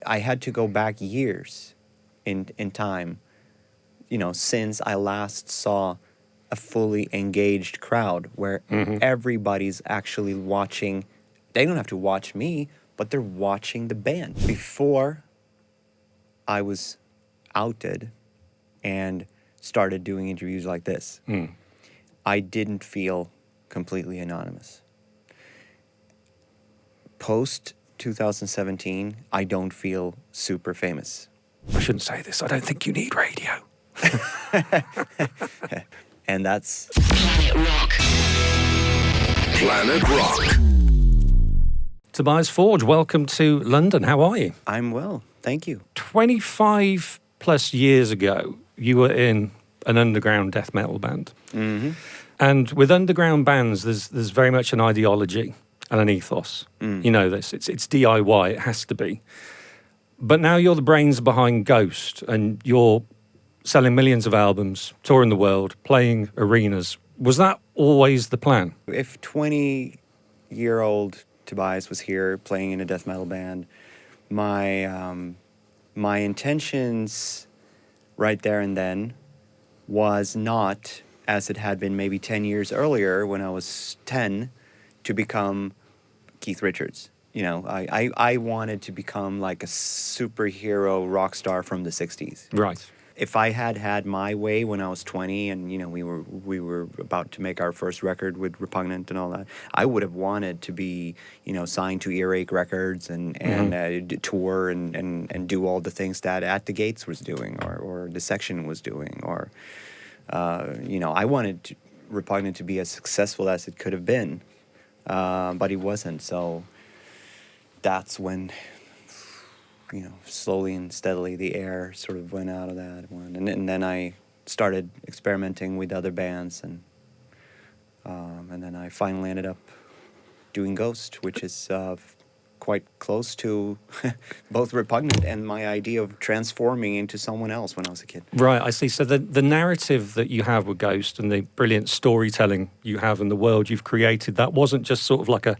I had to go back years in time, since I last saw a fully engaged crowd where everybody's actually watching. They don't have to watch me, but they're watching the band. Before I was outed and started doing interviews like this, I didn't feel completely anonymous. Post 2017, I don't feel super famous. I shouldn't say this. I don't think you need radio. And that's Planet Rock. Planet Rock. Tobias Forge, welcome to London. How are you? I'm well, thank you. 25 plus years ago, you were in an underground death metal band. Mm-hmm. And with underground bands, there's very much an ideology and an ethos. You know this. It's DIY. It has to be. But now you're the brains behind Ghost, and you're selling millions of albums, touring the world, playing arenas. Was that always the plan? If 20-year-old Tobias was here playing in a death metal band, my intentions right there and then was not, as it had been maybe 10 years earlier when I was 10, to become Keith Richards. I wanted to become like a superhero rock star from the 60s. Right. If I had my way when I was 20 and, we were about to make our first record with Repugnant and all that, I would have wanted to be, signed to Earache Records and tour and do all the things that At the Gates was doing or Dissection was doing. Or, I wanted Repugnant to be as successful as it could have been, but it wasn't. So that's when... slowly and steadily the air sort of went out of that one. And then I started experimenting with other bands, and then I finally ended up doing Ghost, which is quite close to both Repugnant and my idea of transforming into someone else when I was a kid. Right, I see. So the narrative that you have with Ghost and the brilliant storytelling you have in the world you've created, that wasn't just sort of like a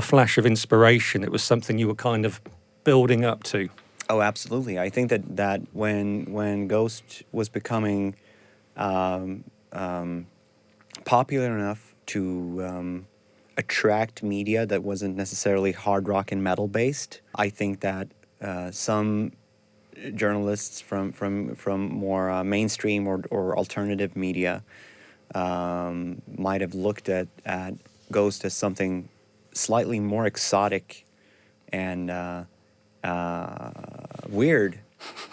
flash of inspiration. It was something you were kind of building up to. Oh, absolutely. I think that when Ghost was becoming popular enough to attract media that wasn't necessarily hard rock and metal based, I think that some journalists from more mainstream or alternative media might have looked at Ghost as something slightly more exotic and weird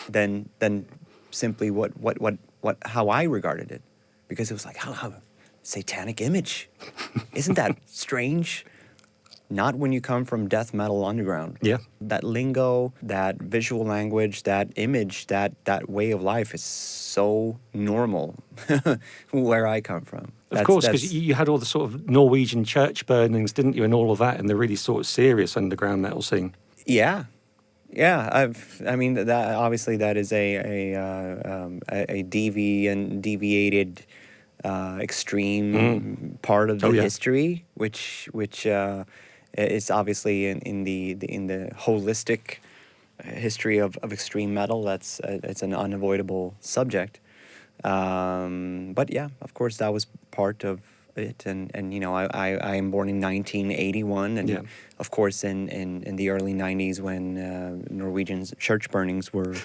than simply how I regarded it, because it was like, how satanic image, isn't that strange? Not when you come from death metal underground. Yeah, that lingo, that visual language, that image, that way of life is so normal where I come from. Of course, because you had all the sort of Norwegian church burnings, didn't you, and all of that, and the really sort of serious underground metal scene. Yeah. That obviously that is a deviated, extreme part of the history, which is obviously in the holistic history of extreme metal. It's an unavoidable subject. But yeah, of course, that was part of it. And I am born in 1981, and of course in the early 90s when Norwegian church burnings were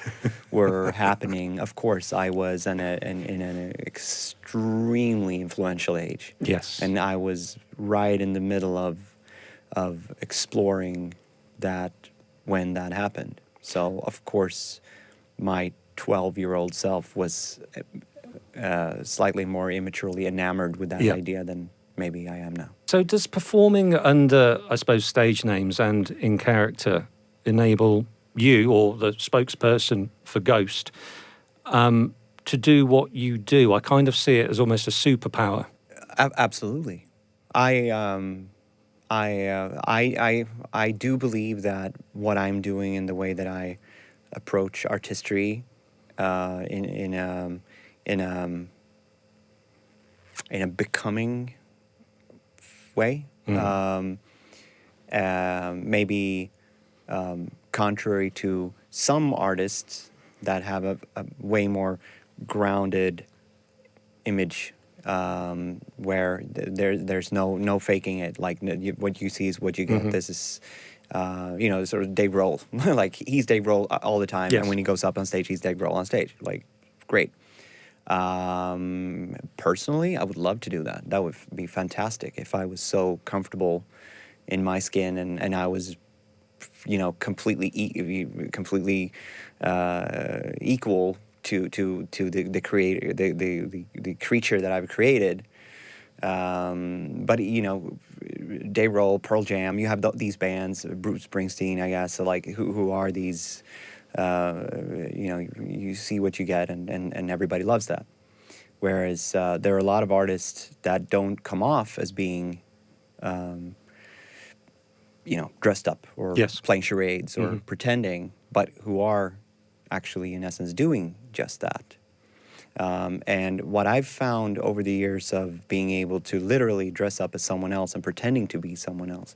happening, of course I was in an extremely influential age. Yes. And I was right in the middle of exploring that when that happened. So of course my 12-year-old self was slightly more immaturely enamored with that idea than maybe I am now. So does performing under, I suppose, stage names and in character enable you, or the spokesperson for Ghost, to do what you do? I kind of see it as almost a superpower. Absolutely. I do believe that what I'm doing and the way that I approach artistry in a becoming way, maybe contrary to some artists that have a way more grounded image, where there's no faking it. Like what you see is what you get. This is, sort of Dave Grohl. Like he's Dave Grohl all the time, Yes. and when he goes up on stage, he's Dave Grohl on stage. Like, great. Personally, I would love to do that. That would be fantastic if I was so comfortable in my skin and I was, completely equal to the creator, the creature that I've created. But Dave Grohl, Pearl Jam, you have these bands, Bruce Springsteen, I guess. So like, who are these? You see what you get, and everybody loves that. Whereas there are a lot of artists that don't come off as being, dressed up or Yes. playing charades or pretending, but who are actually, in essence, doing just that. And what I've found over the years of being able to literally dress up as someone else and pretending to be someone else,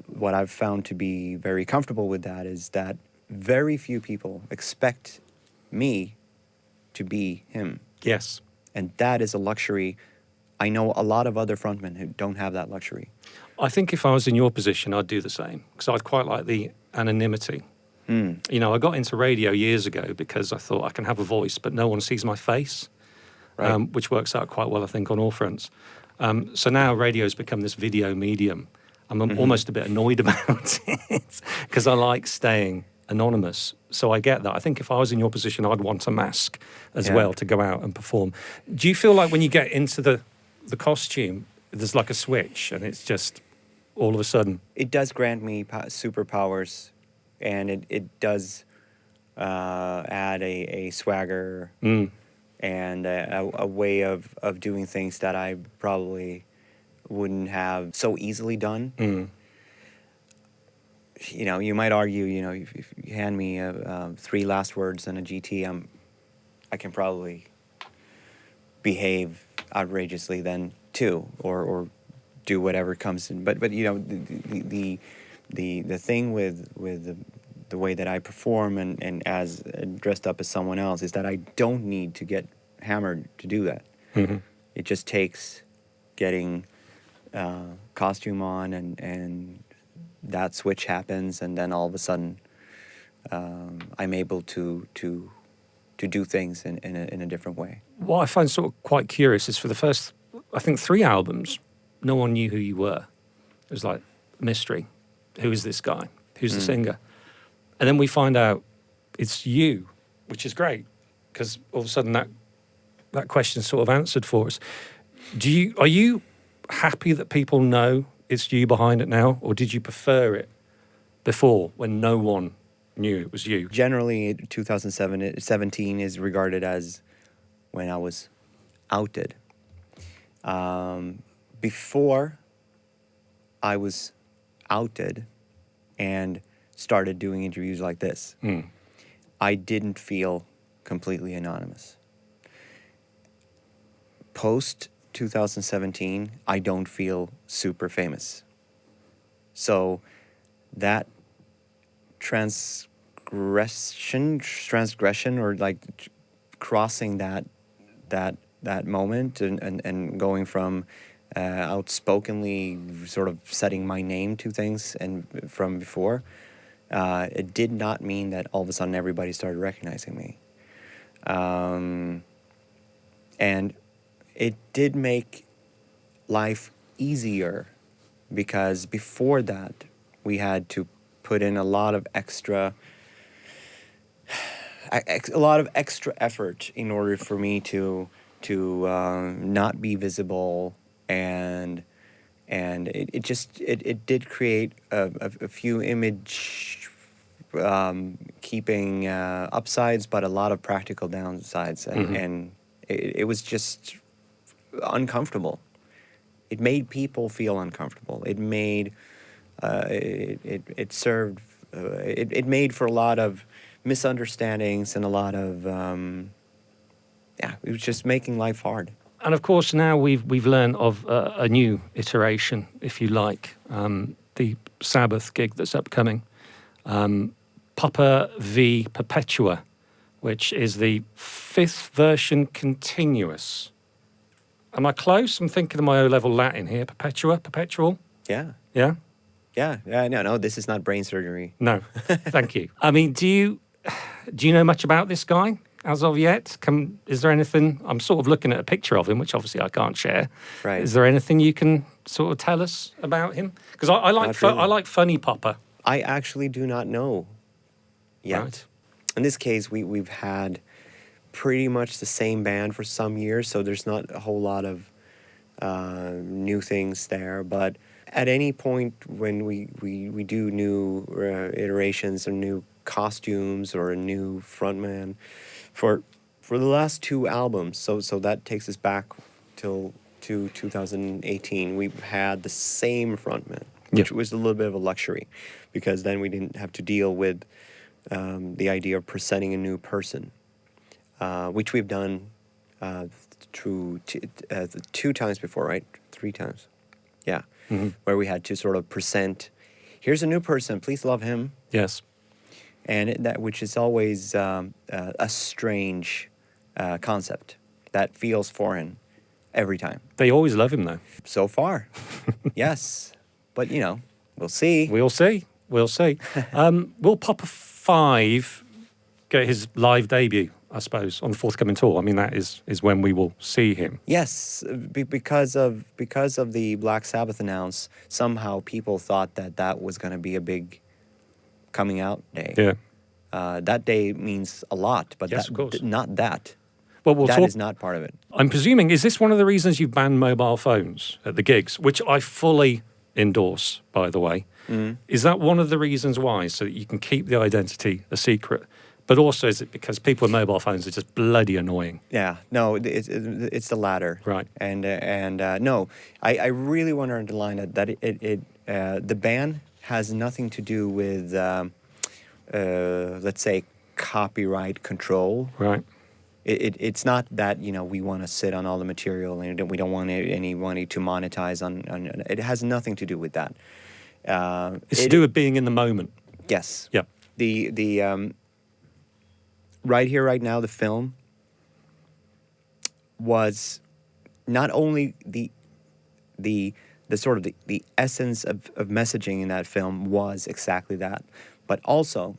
what I've found to be very comfortable with that is that very few people expect me to be him. Yes. And that is a luxury. I know a lot of other frontmen who don't have that luxury. I think if I was in your position, I'd do the same, because I'd quite like the anonymity. I got into radio years ago because I thought I can have a voice, but no one sees my face, Right. which works out quite well, I think, on all fronts. So now radio's become this video medium. I'm almost a bit annoyed about it because I like staying anonymous. So I get that. I think if I was in your position, I'd want a mask as well to go out and perform. Do you feel like when you get into the costume, there's like a switch and it's just all of a sudden? It does grant me superpowers, and it does add a swagger and a way of doing things that I probably wouldn't have so easily done. You might argue, if you hand me 3 last words and a GT, I can probably behave outrageously then too, or do whatever comes in. But the thing with the way that I perform and as dressed up as someone else is that I don't need to get hammered to do that. It just takes getting costume on and that switch happens, and then all of a sudden I'm able to do things in a different way. What I find sort of quite curious is for the first, I think, 3 albums, no one knew who you were. It was like mystery. Who is this guy? Who's the singer? And then we find out it's you, which is great, because all of a sudden that question's sort of answered for us. Are you happy that people know it's you behind it now, or did you prefer it before when no one knew it was you? Generally, 2017 is regarded as when I was outed. Before I was outed and started doing interviews like this, I didn't feel completely anonymous. Post 2017, I don't feel super famous. So that transgression or like crossing that moment and going from outspokenly sort of setting my name to things and from before, it did not mean that all of a sudden everybody started recognizing me. And it did make life easier, because before that we had to put in a lot of extra effort in order for me to not be visible, and it did create a few image keeping upsides, but a lot of practical downsides, and it was just uncomfortable. It made people feel uncomfortable. It made it made for a lot of misunderstandings and a lot of it was just making life hard. And of course, now we've learned of a new iteration, if you like, the Sabbath gig that's upcoming. Papa V Perpetua, which is the 5th version continuous. Am I close? I'm thinking of my O-level Latin here. Perpetua, perpetual. Yeah. Yeah? Yeah. No, this is not brain surgery. No. Thank you. I mean, do you know much about this guy as of yet? Is there anything? I'm sort of looking at a picture of him, which obviously I can't share. Right. Is there anything you can sort of tell us about him? Because I like Not really. I like funny Papa. I actually do not know yet. Right. In this case, we've had pretty much the same band for some years, so there's not a whole lot of new things there. But at any point when we do new iterations or new costumes or a new frontman for the last 2 albums, so that takes us back to 2018, we've had the same frontman, which was a little bit of a luxury, because then we didn't have to deal with the idea of presenting a new person, which we've done through 2 times before, right? 3 times, yeah, where we had to sort of present, here's a new person, please love him. Yes. And which is always a strange concept that feels foreign every time. They always love him, though. So far, yes. But, we'll see. We'll see. We'll see. Will Papa V get his live debut, I suppose, on the forthcoming tour? I mean, that is when we will see him. Yes, because of the Black Sabbath announce, somehow people thought that was going to be a big coming out day. Yeah. That day means a lot, but Yes, of course. not that. Well, That is not part of it. I'm presuming, is this one of the reasons you've banned mobile phones at the gigs, which I fully endorse, by the way? Is that one of the reasons why, so that you can keep the identity a secret? But also, is it because people with mobile phones are just bloody annoying? Yeah, no, it's the latter. Right. And no, I really want to underline that the ban has nothing to do with, let's say, copyright control. Right. It's not that, we want to sit on all the material and we don't want anybody to monetize on it has nothing to do with that. It's to do with being in the moment. Yes. Yep. The right here, right now, the film was not only the sort of the essence of messaging in that film was exactly that, but also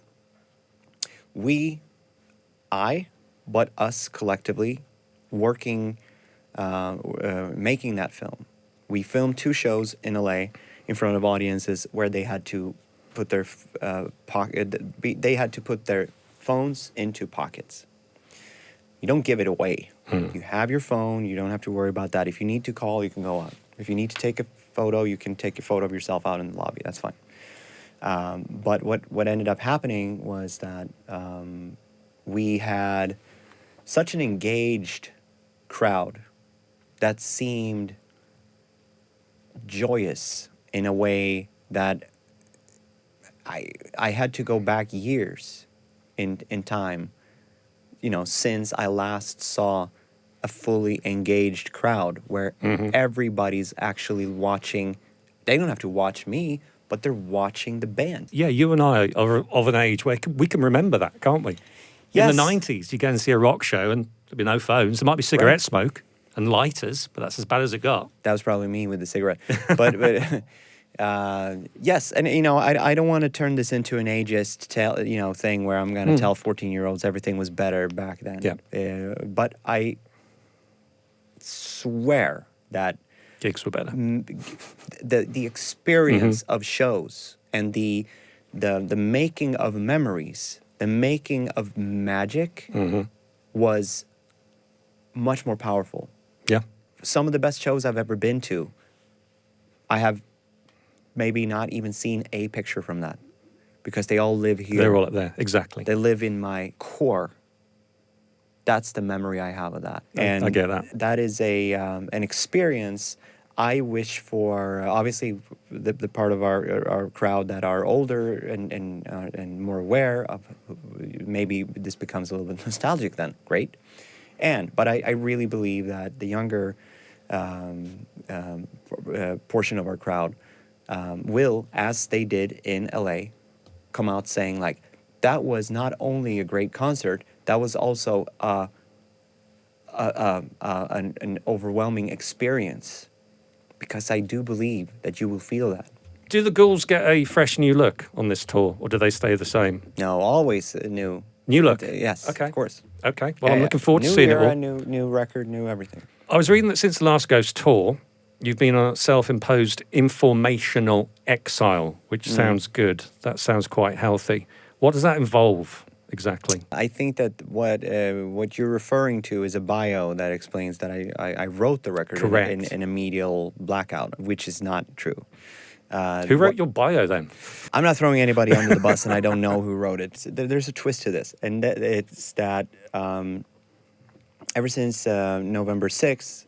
but us collectively working, making that film. We filmed 2 shows in LA in front of audiences where they had to put their they had to put their phones into pockets. You don't give it away. You have your phone. You don't have to worry about that. If you need to call, you can go out. If you need to take a photo, you can take a photo of yourself out in the lobby. That's fine. But what ended up happening was that we had such an engaged crowd that seemed joyous in a way that I had to go back years in time, since I last saw a fully engaged crowd where everybody's actually watching. They don't have to watch me, but they're watching the band. Yeah, you and I are of an age where we can remember that, can't we? Yes. In the 90s, you go and see a rock show and there'd be no phones. There might be cigarette smoke and lighters, but that's as bad as it got. That was probably me with the cigarette. But yes, and I don't want to turn this into an ageist thing where I'm going to tell 14-year-olds everything was better back then. Yeah. But I swear that Gigs were better. the experience of shows and the making of memories, the making of magic was much more powerful. Yeah. Some of the best shows I've ever been to, I have maybe not even seen a picture from that because they all live here. They're all up there, exactly. They live in my core. That's the memory I have of that. And I get that. That is an experience I wish for, obviously, the part of our crowd that are older and more aware of. Maybe this becomes a little bit nostalgic then. Great. But I really believe that the younger portion of our crowd will, as they did in LA, come out saying like, that was not only a great concert, that was also an overwhelming experience, because I do believe that you will feel that. Do the Ghouls get a fresh new look on this tour, or do they stay the same? No, always new. New look? Yes, Okay. of course. Okay. Well, I'm looking forward to new seeing era, it all. New record, new everything. I was reading that since the last Ghost tour, you've been on a self-imposed informational exile, which sounds good. That sounds quite healthy. What does that involve exactly? I think that what you're referring to is a bio that explains that I wrote the record in a medial blackout, which is not true. Who wrote your bio then? I'm not throwing anybody under the bus, and I don't know who wrote it. There's a twist to this, and it's that ever since November 6th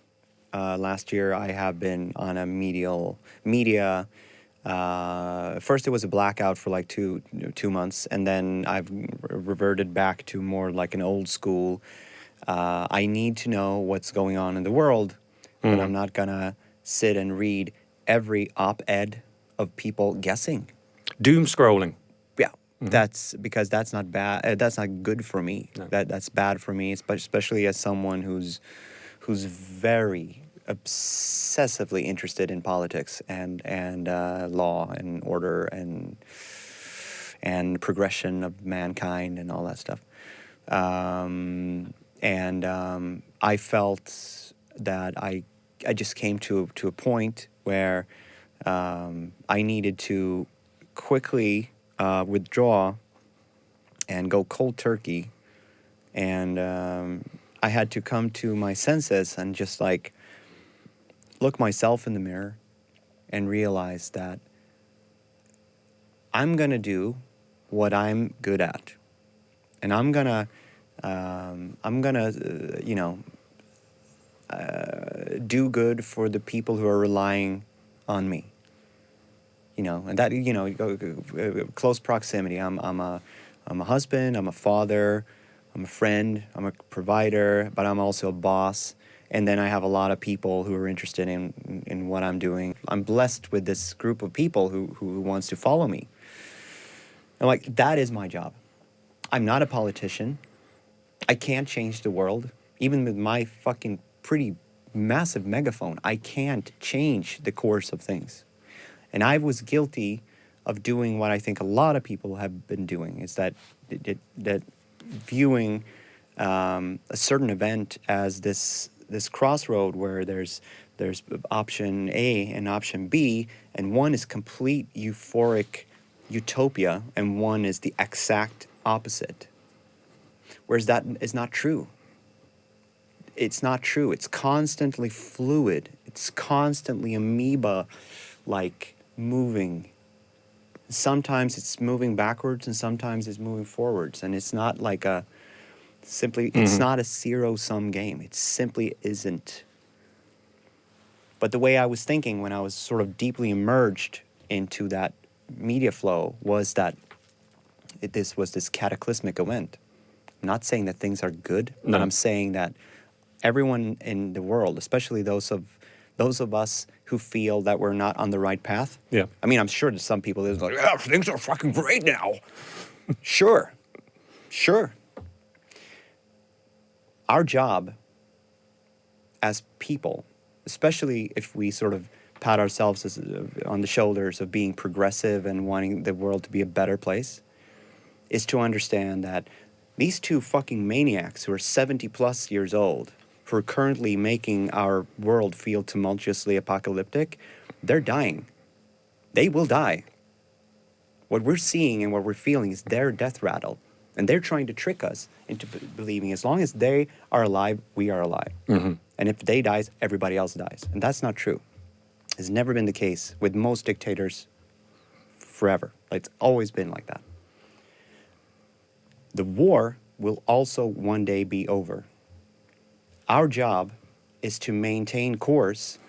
last year, I have been on a media. First, it was a blackout for like two months, and then I've reverted back to more like an old school. I need to know what's going on in the world, but I'm not gonna sit and read every op-ed of people guessing. Doom scrolling. Yeah, that's because that's not bad. That's not good for me. No. That's bad for me, especially as someone who's very obsessively interested in politics and law and order and progression of mankind and all that stuff. I felt that I just came to a point where I needed to quickly withdraw and go cold turkey, and I had to come to my senses and just like look myself in the mirror and realize that I'm gonna do what I'm good at, and I'm gonna do good for the people who are relying on me. And that close proximity. I'm a husband. I'm a father. I'm a friend. I'm a provider. But I'm also a boss. And then I have a lot of people who are interested in what I'm doing. I'm blessed with this group of people who wants to follow me. And like, that is my job. I'm not a politician. I can't change the world. Even with my fucking pretty massive megaphone, I can't change the course of things. And I was guilty of doing what I think a lot of people have been doing, is that viewing a certain event as this crossroad where there's option A and option B, and one is complete euphoric utopia, and one is the exact opposite. Whereas that is not true. It's not true. It's constantly fluid. It's constantly amoeba-like moving. Sometimes it's moving backwards and sometimes it's moving forwards. And it's not like it's not a zero-sum game. It simply isn't. But the way I was thinking when I was sort of deeply immersed into that media flow was that this was this cataclysmic event. I'm not saying that things are good, but I'm saying that everyone in the world, especially those of us who feel that we're not on the right path. Yeah. I mean, I'm sure that some people is like, yeah, things are fucking great now. Sure. Our job as people, especially if we sort of pat ourselves on the shoulders of being progressive and wanting the world to be a better place, is to understand that these two fucking maniacs who are 70 plus years old, who are currently making our world feel tumultuously apocalyptic, they're dying. They will die. What we're seeing and what we're feeling is their death rattle. And they're trying to trick us into believing as long as they are alive, we are alive. Mm-hmm. And if they die, everybody else dies. And that's not true. It's never been the case with most dictators forever. It's always been like that. The war will also one day be over. Our job is to maintain course,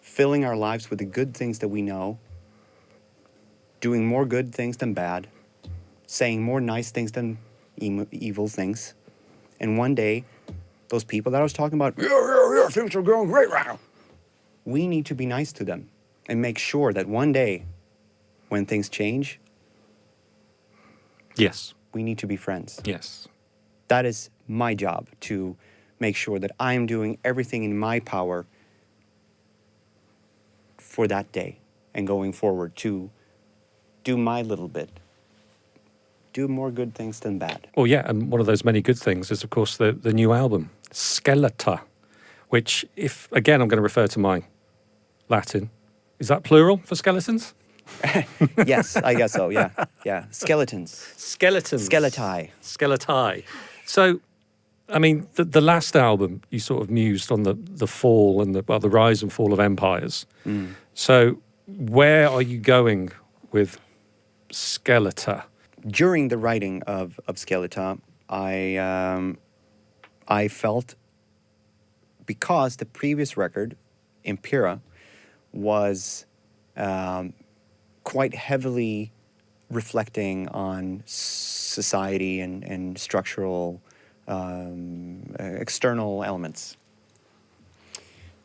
filling our lives with the good things that we know, doing more good things than bad, saying more nice things than evil things. And one day, those people that I was talking about, yeah, things are going great right now. We need to be nice to them and make sure that one day, when things change, Yes. We need to be friends. Yes. That is my job, to make sure that I'm doing everything in my power for that day and going forward to do my little bit. Do more good things than bad. Well, yeah, and one of those many good things is, of course, the new album, Skeletá, which, if, again, I'm going to refer to my Latin. Is that plural for skeletons? Yes, I guess so, yeah. Yeah, skeletons. Skeletons. Skeletai. Skeletai. So, I mean, the last album, you sort of mused on the fall and the rise and fall of empires. So, where are you going with Skeletá? During the writing of Skeletá, I felt, because the previous record, Impera, was quite heavily reflecting on society and structural external elements.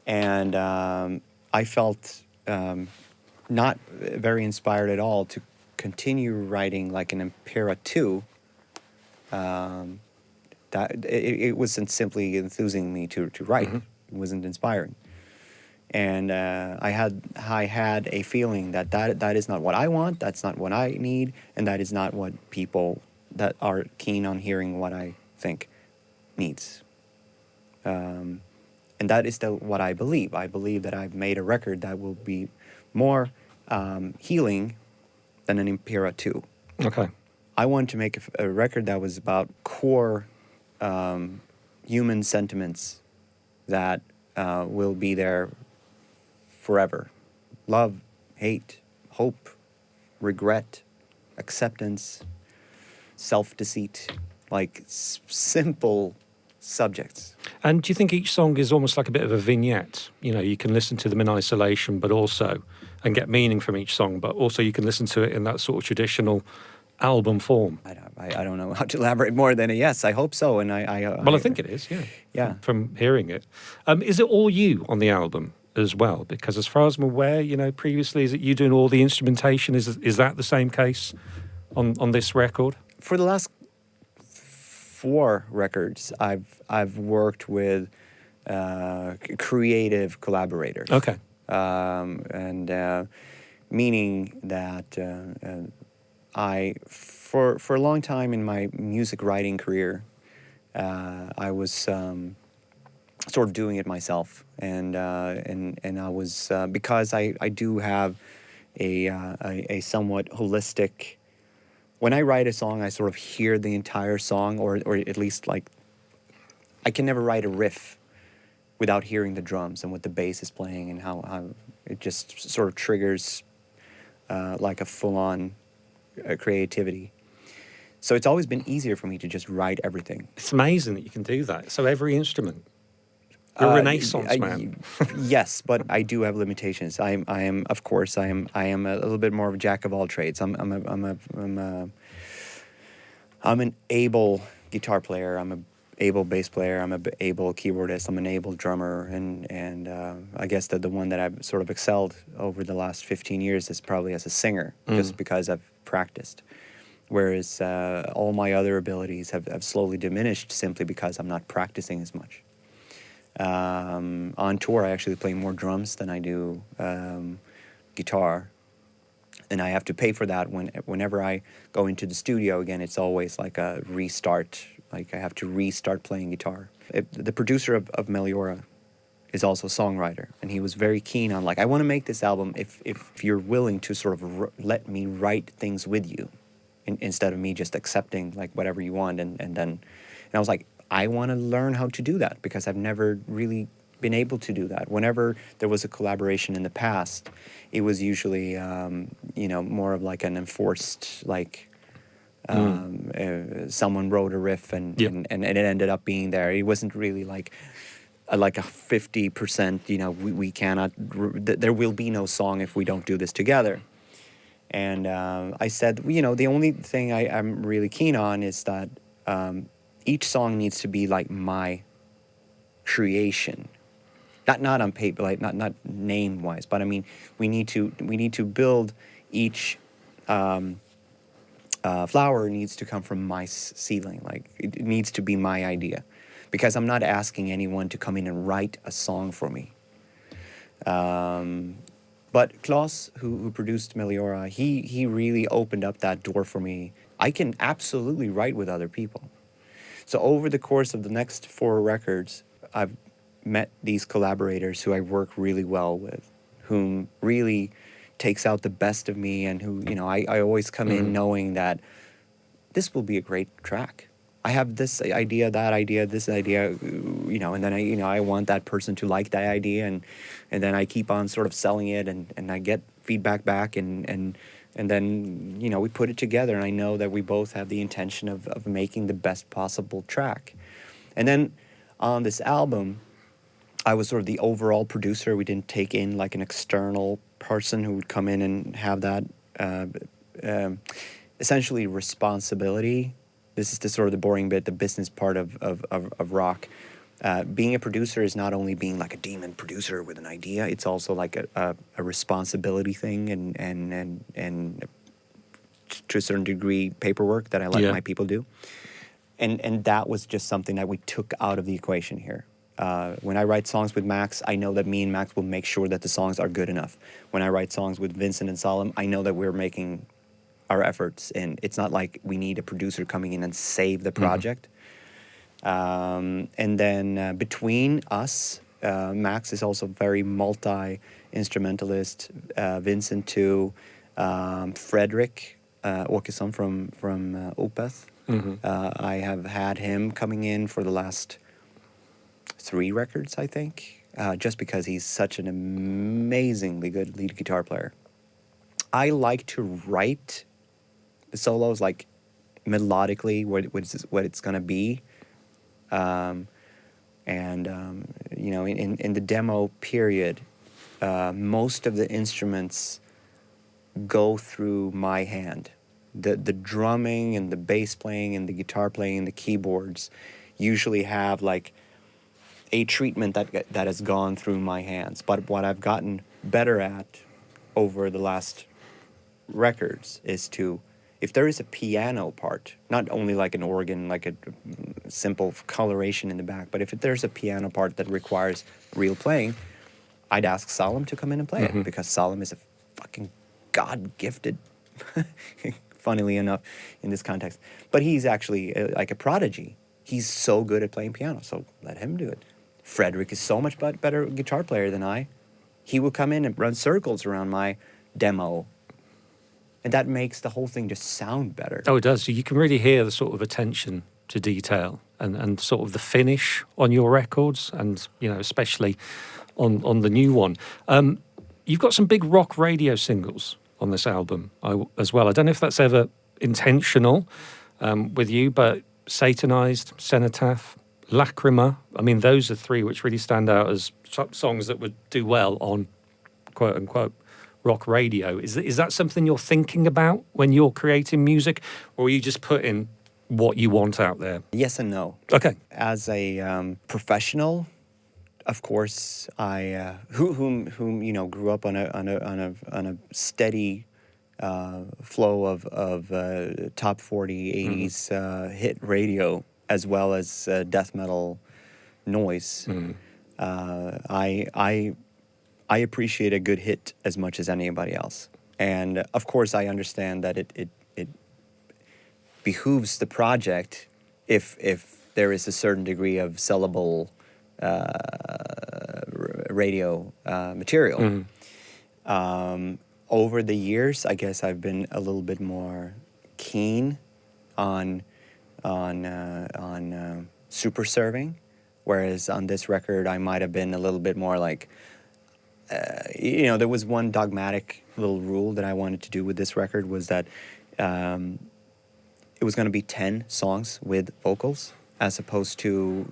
And I felt not very inspired at all to continue writing like an Impera 2. That it wasn't simply enthusing me to write. It wasn't inspiring. And I had a feeling that is not what I want, that's not what I need, and that is not what people that are keen on hearing what I think needs. And that is what I believe. I believe that I've made a record that will be more healing than an Impera 2. Okay. I wanted to make a record that was about core human sentiments that will be there forever. Love, hate, hope, regret, acceptance, self-deceit, like simple subjects. And do you think each song is almost like a bit of a vignette? You know, you can listen to them in isolation, but also, and get meaning from each song, but also you can listen to it in that sort of traditional album form. I don't know how to elaborate more than a yes. I hope so. And I think it is, yeah. Yeah. From hearing it. Is it all you on the album as well? Because as far as I'm aware, you know, previously, is it you doing all the instrumentation? Is that the same case on this record? For the last 4 records, I've worked with creative collaborators. Okay. And meaning that I, for a long time in my music writing career, I was sort of doing it myself, and I was because I do have a somewhat holistic. When I write a song, I sort of hear the entire song, or at least like I can never write a riff without hearing the drums and what the bass is playing and how it just sort of triggers like a full-on creativity. So it's always been easier for me to just write everything. It's amazing that you can do that. So every instrument. You're a Renaissance man. Yes, but I do have limitations. I am of course I am a little bit more of a jack of all trades. I'm an able guitar player. I'm an able bass player. I'm an able keyboardist. I'm an able drummer, and I guess that the one that I've sort of excelled over the last 15 years is probably as a singer, just because I've practiced. Whereas all my other abilities have slowly diminished simply because I'm not practicing as much. On tour, I actually play more drums than I do guitar, and I have to pay for that. Whenever I go into the studio again, it's always like a restart. Like I have to restart playing guitar. The producer of Meliora is also a songwriter, and he was very keen on like, I want to make this album if you're willing to sort of let me write things with you, instead of me just accepting like whatever you want, and I was like, I want to learn how to do that because I've never really been able to do that. Whenever there was a collaboration in the past, it was usually, more of like an enforced, like, someone wrote a riff and it ended up being there. It wasn't really like a 50%, we cannot, there will be no song if we don't do this together. And I said, the only thing I'm really keen on is that each song needs to be like my creation, not on paper, like not name wise, but I mean we need to build each flower needs to come from my seedling. Like, it needs to be my idea, because I'm not asking anyone to come in and write a song for me. But Klaus, who produced Meliora, he really opened up that door for me. I can absolutely write with other people. So over the course of the next 4 records, I've met these collaborators who I work really well with, whom really takes out the best of me, and who, I always come in knowing that this will be a great track. I have this idea, that idea, this idea, and then I want that person to like that idea, and then I keep on sort of selling it, and I get feedback back, and then, we put it together, and I know that we both have the intention of making the best possible track. And then on this album, I was sort of the overall producer. We didn't take in like an external person who would come in and have that essentially responsibility. This is the sort of the boring bit, the business part of rock. Being a producer is not only being like a demon producer with an idea, it's also like a responsibility thing, and to a certain degree paperwork that I let my people do. And that was just something that we took out of the equation here. When I write songs with Max, I know that me and Max will make sure that the songs are good enough. When I write songs with Vincent and Solemn, I know that we're making our efforts, and it's not like we need a producer coming in and save the project. And then between us, Max is also very multi-instrumentalist. Vincent too. Fredrik Åkesson from Opeth. I have had him coming in for the last 3 records, I think, just because he's such an amazingly good lead guitar player. I like to write the solos like melodically what it's going to be. In the demo period, most of the instruments go through my hand. The drumming and the bass playing and the guitar playing and the keyboards usually have like a treatment that has gone through my hands. But what I've gotten better at over the last records is to, if there is a piano part, not only like an organ, like a simple coloration in the back, but if there's a piano part that requires real playing, I'd ask Solemn to come in and play it, because Solemn is a fucking God-gifted, funnily enough, in this context. But he's actually like a prodigy. He's so good at playing piano, so let him do it. Fredrik is so much better guitar player than I. He will come in and run circles around my demo, and that makes the whole thing just sound better. Oh, it does. So you can really hear the sort of attention to detail and sort of the finish on your records, and, especially on the new one. You've got some big rock radio singles on this album as well. I don't know if that's ever intentional with you, but Satanized, Cenotaph, Lacrima, I mean, those are 3 which really stand out as songs that would do well on quote-unquote rock radio. Is that something you're thinking about when you're creating music, or are you just putting what you want out there? Yes and no. Okay. As a professional, of course, I whom grew up on a steady flow of top 40 80s hit radio, as well as death metal noise. I appreciate a good hit as much as anybody else, and of course I understand that it behooves the project if there is a certain degree of sellable radio material. Over the years, I guess I've been a little bit more keen on super serving, whereas on this record I might have been a little bit more like, there was one dogmatic little rule that I wanted to do with this record, was that it was going to be 10 songs with vocals, as opposed to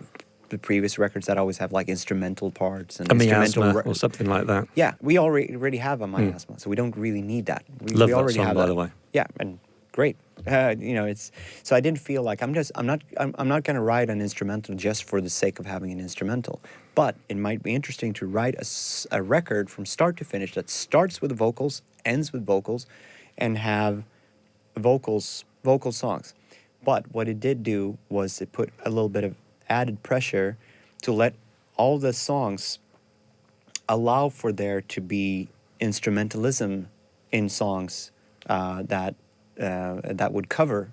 the previous records that always have like instrumental parts and a instrumental miasma or something like that. Yeah, we already have a miasma, so we don't really need that. Love we already that song, have by that. the way. Yeah, and great. It's so I didn't feel like I'm not going to write an instrumental just for the sake of having an instrumental. But it might be interesting to write a record from start to finish that starts with vocals, ends with vocals, and have vocals vocal songs. But what it did do was it put a little bit of added pressure to let all the songs allow for there to be instrumentalism in songs that would cover,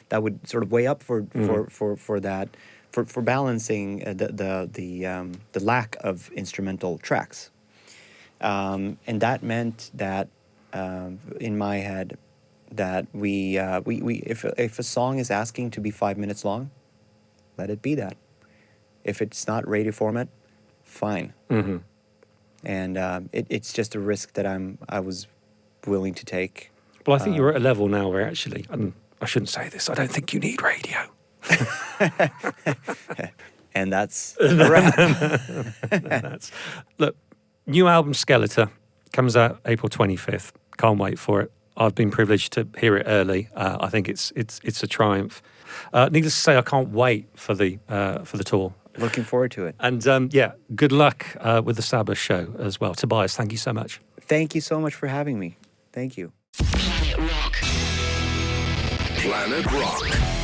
that would sort of weigh up for that, for balancing the lack of instrumental tracks, and that meant that in my head that we if a song is asking to be 5 minutes long, let it be that. If it's not radio format, fine. Mm-hmm. And it's just a risk that I was willing to take. Well, I think you're at a level now where actually, and I shouldn't say this, I don't think you need radio. And that's a wrap. Look, new album Skeletá comes out April 25th. Can't wait for it. I've been privileged to hear it early. I think it's a triumph. Needless to say, I can't wait for the tour. Looking forward to it. And good luck with the Sabbath show as well. Tobias, thank you so much. Thank you so much for having me. Thank you. Planet Rock.